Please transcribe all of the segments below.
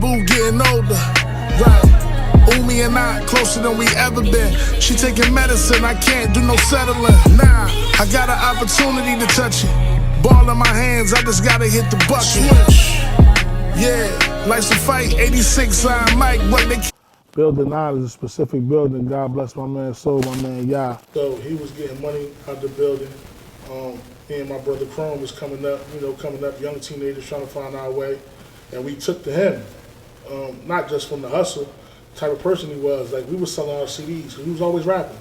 boo getting older. Right. Umi and I closer than we ever been. She taking medicine, I can't do no settling. Nah, I got an opportunity to touch it. Ball in my hands, I just gotta hit the bucket. Yeah, likes to fight, 86 Mike, what they. Building 9 is a specific building. God bless my man Soul, my man Ya. So he was getting money out the building. Me and my brother Chrome was coming up, young teenagers trying to find our way. And we took to him, not just from the hustle, type of person he was. Like, we were selling our CDs, because he was always rapping.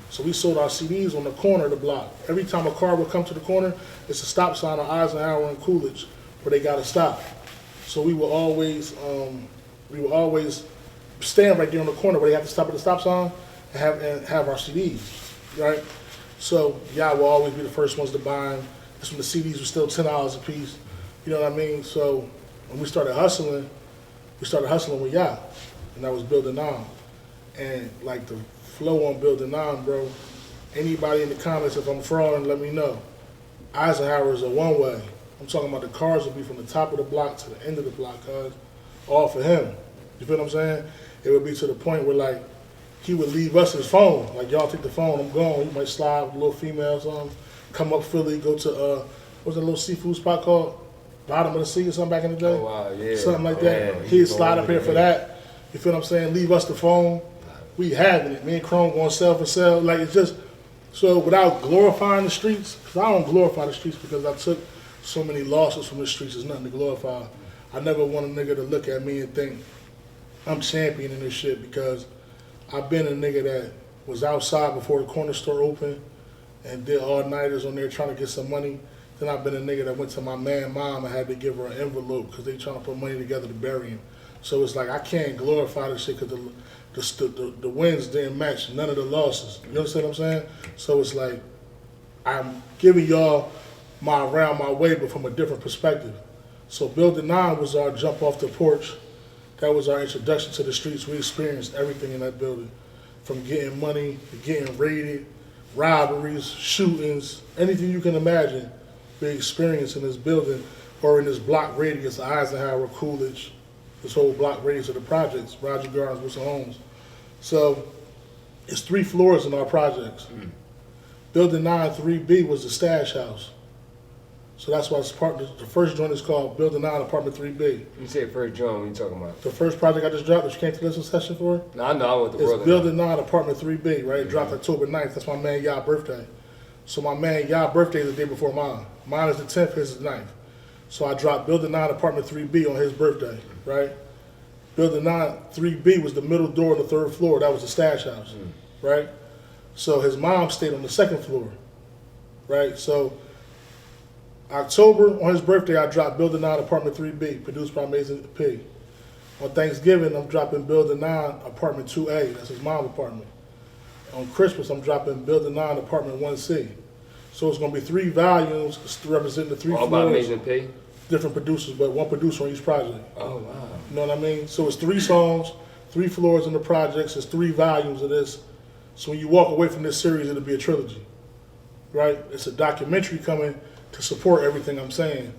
So we sold our CDs on the corner of the block. Every time a car would come to the corner, it's a stop sign on Eisenhower and Coolidge where they got to stop. So we would always stand right there on the corner where they have to stop at the stop sign and have our CDs, right? So y'all will always be the first ones to buy them. That's when the CDs were still $10 a piece. You know what I mean? So when we started hustling with y'all, and that was Building 9. And like the flow on Building 9, bro, anybody in the comments, if I'm frauding, let me know. Eisenhower is a one-way. I'm talking about the cars would be from the top of the block to the end of the block, cuz, all for him. You feel what I'm saying? It would be to the point where, like, he would leave us his phone. Like, y'all take the phone, I'm gone. He might slide with a little female or something, come up Philly, go to, what's that little seafood spot called? Bottom of the Sea or something back in the day? Oh, wow, yeah. Something like that. Yeah, he'd slide up here for that. You feel what I'm saying? Leave us the phone. We having it. Me and Chrome going sell for sale. Like, it's just, so without glorifying the streets, because I don't glorify the streets because I took so many losses from the streets, there's nothing to glorify. I never want a nigga to look at me and think I'm championing this shit, because I've been a nigga that was outside before the corner store opened and did all-nighters on there trying to get some money. Then I've been a nigga that went to my man mom and had to give her an envelope because they trying to put money together to bury him. So it's like I can't glorify this shit because the wins didn't match none of the losses. You understand what I'm saying? So it's like I'm giving y'all my around my way, but from a different perspective. So Building 9 was our jump off the porch. That was our introduction to the streets. We experienced everything in that building, from getting money to getting raided, robberies, shootings, anything you can imagine we experienced in this building or in this block radius of Eisenhower, Coolidge, this whole block radius of the projects, Roger Gardens, Wilson Homes. So it's 3 floors in our projects. Building 9, 3B was the stash house. So that's why it's the first joint is called Building 9, Apartment 3B. You said first joint, what are you talking about? The first project I just dropped that you came to listen session for? No, I know, I went to brother. It's Building 9, Apartment 3B, right? It dropped October 9th. That's my man Ya's birthday. So my man Ya's birthday is the day before mine. Mine is the 10th, his is the 9th. So I dropped Building 9, Apartment 3B on his birthday, right? Building 9, 3B was the middle door on the 3rd floor. That was the stash house, right? So his mom stayed on the 2nd floor, right? So October, on his birthday, I dropped Building 9, Apartment 3B, produced by Amazing P. On Thanksgiving, I'm dropping Building 9, Apartment 2A. That's his mom's apartment. On Christmas, I'm dropping Building 9, Apartment 1C. So it's going to be 3 volumes representing the 3 floors. All by Amazing P? Different producers, but 1 producer on each project. Oh, wow. You know what I mean? So it's 3 songs, 3 floors in the projects. It's 3 volumes of this. So when you walk away from this series, it'll be a trilogy, right? It's a documentary coming to support everything I'm saying.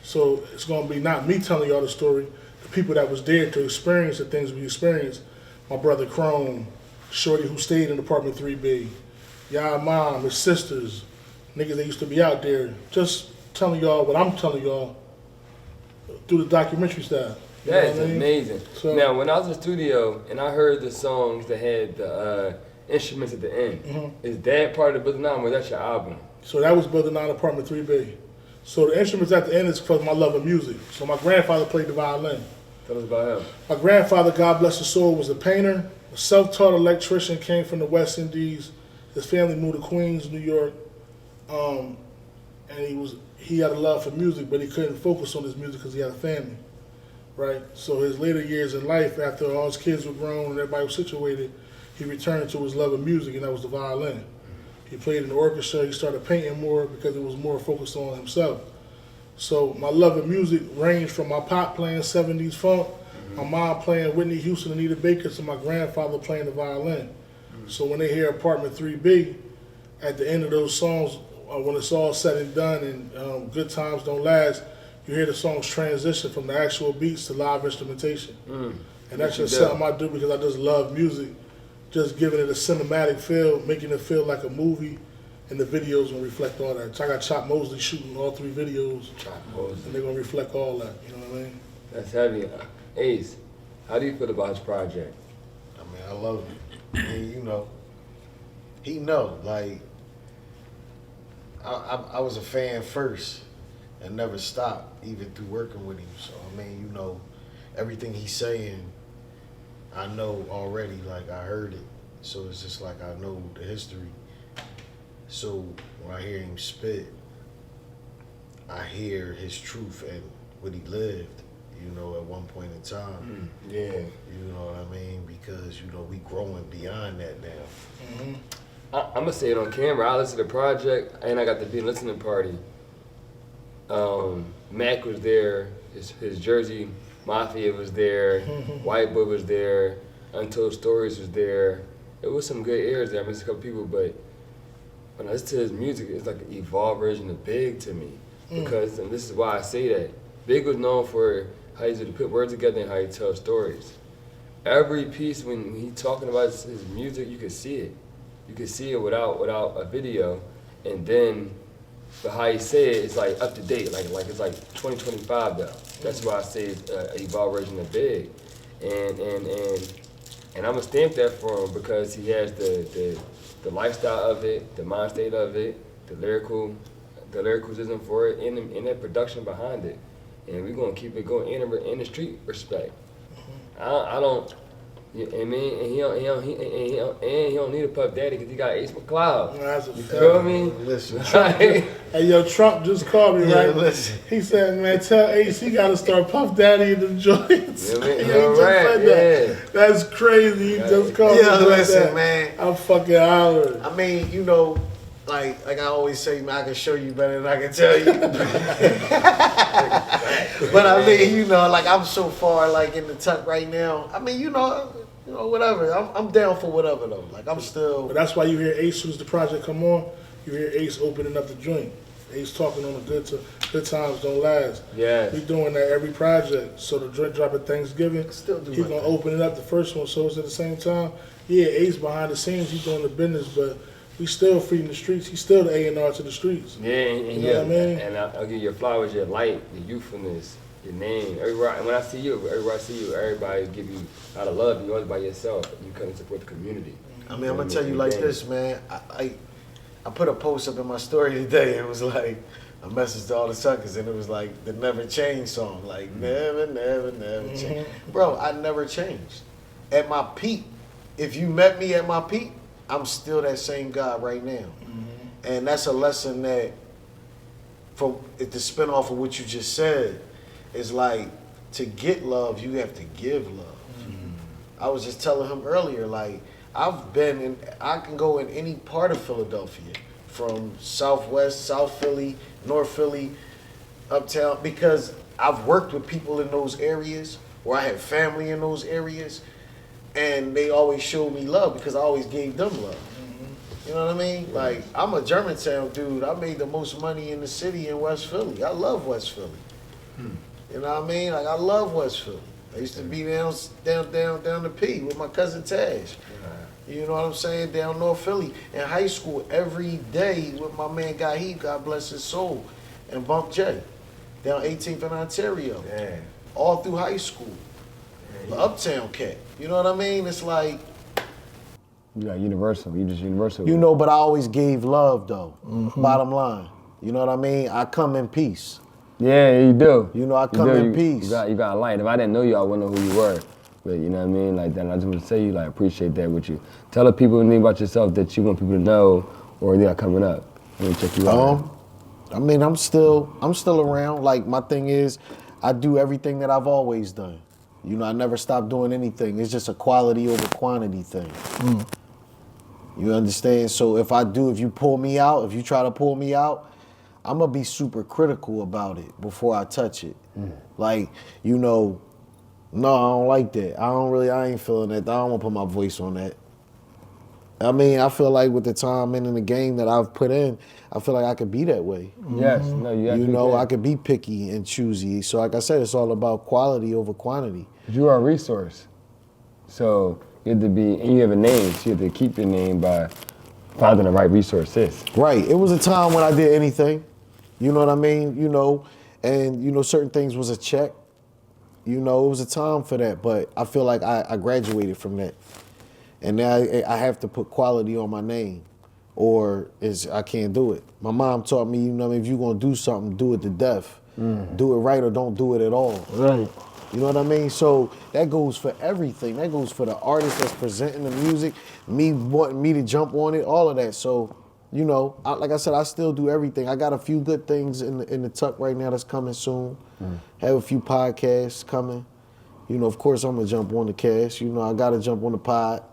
So it's going to be not me telling y'all the story, the people that was there to experience the things we experienced. My brother Chrome, Shorty who stayed in Apartment 3B, y'all mom, his sisters, niggas that used to be out there, just telling y'all what I'm telling y'all through the documentary style. That is amazing. So, now, when I was in the studio and I heard the songs that had the instruments at the end, is that part of the Building 9 or that's your album? So that was Building 9, Apartment 3B. So the instruments at the end is because of my love of music. So my grandfather played the violin. Tell us about him. My grandfather, God bless his soul, was a painter, a self-taught electrician, came from the West Indies. His family moved to Queens, New York. And he had a love for music, but he couldn't focus on his music because he had a family, right? So his later years in life, after all his kids were grown and everybody was situated, he returned to his love of music, and that was the violin. He played in the orchestra. He started painting more because it was more focused on himself. So my love of music ranged from my pop playing 70s funk, my mom playing Whitney Houston and Anita Baker, to my grandfather playing the violin. So when they hear Apartment 3B, at the end of those songs, when it's all said and done and good times don't last, you hear the songs transition from the actual beats to live instrumentation. And that's just Yeah. something I do because I just love music, just giving it a cinematic feel, making it feel like a movie, and the videos will reflect all that. So I got Chop Mosley shooting all 3 videos, and they're gonna reflect all that, you know what I mean? That's heavy. Ace, how do you feel about his project? I mean, I love it. And you know, he know, like, I was a fan first and never stopped, even through working with him. So, I mean, you know, everything he's saying, I know already, like, I heard it. So it's just like I know the history. So when I hear him spit, I hear his truth and what he lived, you know, at one point in time. Yeah. You know what I mean? Because, you know, we growing beyond that now. I'm gonna say it on camera. I listened to the project and I got to be in listening party. Mac was there, his Jersey Mafia was there, White Boy was there, Untold Stories was there. It was some good airs there. I missed a couple people, but when I listen to his music, it's like an evolved version of Big to me. Because, and this is why I say that, Big was known for how he put words together and how he tells stories. Every piece, when he talking about his music, you could see it. You could see it without a video, and then but how he say it is like up to date, like it's like 2025 though. That's why I say it's an evolved version of Big, and I'm gonna stamp that for him because he has the lifestyle of it, the mind state of it, the lyricism for it, and that production behind it, and we're gonna keep it going in the street respect. I don't. Yeah, and man, and he don't need a Puff Daddy because he got ACEMCCLOWD. That's a You fact. feel me? Listen, Hey, yo, Trump just called me, yeah, right? listen. He said, man, tell Ace he got to start Puff Daddy in the joints. Yeah, man, He all just right, said that. That's crazy. He just called me Yeah, like listen, that. man. I'm fucking hollering. I mean, you know, like I always say, man, I can show you better than I can tell you. But I mean, you know, like I'm so far like in the tuck right now. I mean, you know, whatever. I'm down for whatever though. Like I'm still. But that's why you hear Ace, as soon as the project come on, you hear Ace opening up the joint. Ace talking on the good times don't last. Yeah. We doing that every project. So the joint drop at Thanksgiving, Still do he my gonna thing. open it up the first one. So it's at the same time. Yeah, Ace behind the scenes, he doing the business, but we still feeding the streets. He's still the A&R to the streets. Yeah, and You know what I mean? and I'll give you your flowers, your light, your youthfulness, your name. Everywhere, when I see you, everybody give you out of love. You always by yourself. You come and support the community. I mean, I'm gonna tell you like this, man. I put a post up in my story today. It was like a message to all the suckers, and it was like the Never Change song, like never, never, never change. Bro, I never changed. At my peak, if you met me at my peak, I'm still that same guy right now. And that's a lesson that, from the spin off of what you just said, is like to get love, you have to give love. I was just telling him earlier, like I can go in any part of Philadelphia, from Southwest, South Philly, North Philly, Uptown, because I've worked with people in those areas, or I have family in those areas, and they always showed me love because I always gave them love. You know what I mean? Like, I'm a Germantown dude. I made the most money in the city in West Philly. I love West Philly. You know what I mean? Like, I love West Philly. I used to be down the P with my cousin Taj. You know what I'm saying? Down North Philly. In high school, every day with my man Guy Heath, God bless his soul, and Bump J. Down 18th and Ontario. Yeah. All through high school. The Uptown cat. You know what I mean? It's like, You got universal. You just universal. you know, but I always gave love though. Bottom line. You know what I mean? I come in peace. Yeah, you do. You know, I You come do. in peace. You got a light. If I didn't know you, I wouldn't know who you were. But you know what I mean? Like that. I just want to say you like appreciate that with you. Tell the people anything about yourself that you want people to know or they are coming up. Let me check you out. I mean, I'm still around. Like, my thing is, I do everything that I've always done. You know, I never stop doing anything. It's just a quality over quantity thing. You understand? So if you pull me out, if you try to pull me out, I'm gonna be super critical about it before I touch it. Like, you know, no, I don't like that. I ain't feeling that. I don't wanna put my voice on that. I mean, I feel like with the time and in the game that I've put in, I feel like I could be that way. Yes, no, you You know, can. I could be picky and choosy. So like I said, it's all about quality over quantity. You are a resource. So you have to be, and you have a name, so you have to keep your name by finding the right resources. Right. It was a time when I did anything. You know what I mean? You know, and you know, certain things was a check. You know, it was a time for that. But I feel like I graduated from that. And now I have to put quality on my name, or I can't do it. My mom taught me, you know, if you're gonna do something, do it to death. Do it right or don't do it at all. Right. You know what I mean? So that goes for everything. That goes for the artist that's presenting the music, me wanting me to jump on it, all of that. So, you know, like I said, I still do everything. I got a few good things in the tuck right now that's coming soon. Have a few podcasts coming. You know, of course I'm gonna jump on the cast. You know, I gotta jump on the pod.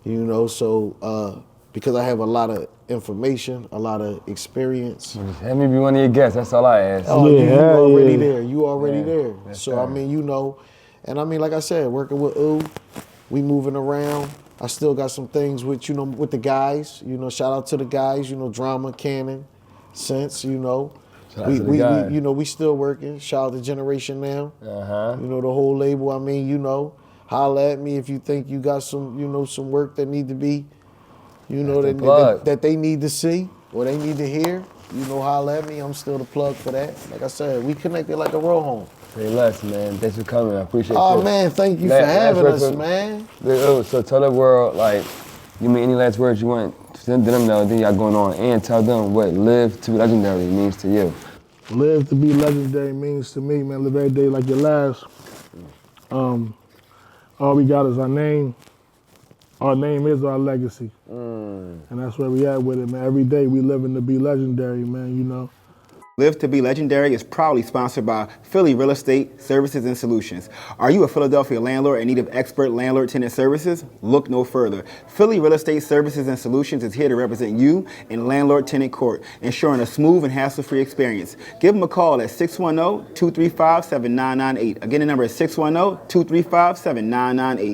You know, so because I have a lot of information, a lot of experience. Have me be one of your guests, that's all I ask. Oh, Yeah, you already yeah. there. You already Yeah, there. that's So right. I mean, you know, and I mean, like I said, working with we moving around. I still got some things with, you know, with the guys. You know, shout out to the guys. You know, Drama, Cannon, Sense. You know, Shout out to the guys. you know, we still working. Shout out to Generation Now. Uh-huh. You know, the whole label. I mean, you know, holla at me if you think you got some, you know, some work that need to be, you know, That's the plug. that they need to see or they need to hear. You know, holla at me. I'm still the plug for that. Like I said, we connected like a roll home. Say less, man. Thanks for coming. I appreciate it. Oh man, thank you for having us, man. So tell the world, like, you mean any last words you want to let them know, then y'all going on, and tell them what Live to Be Legendary means to you. Live to be legendary means to me, man, live every day like your last. All we got is our name. Our name is our legacy. And that's where we at with it, man. Every day we living to be legendary, man, you know. Live to Be Legendary is proudly sponsored by Philly Real Estate Services and Solutions. Are you a Philadelphia landlord in need of expert landlord-tenant services? Look no further. Philly Real Estate Services and Solutions is here to represent you in landlord-tenant court, ensuring a smooth and hassle-free experience. Give them a call at 610-235-7998. Again, the number is 610-235-7998.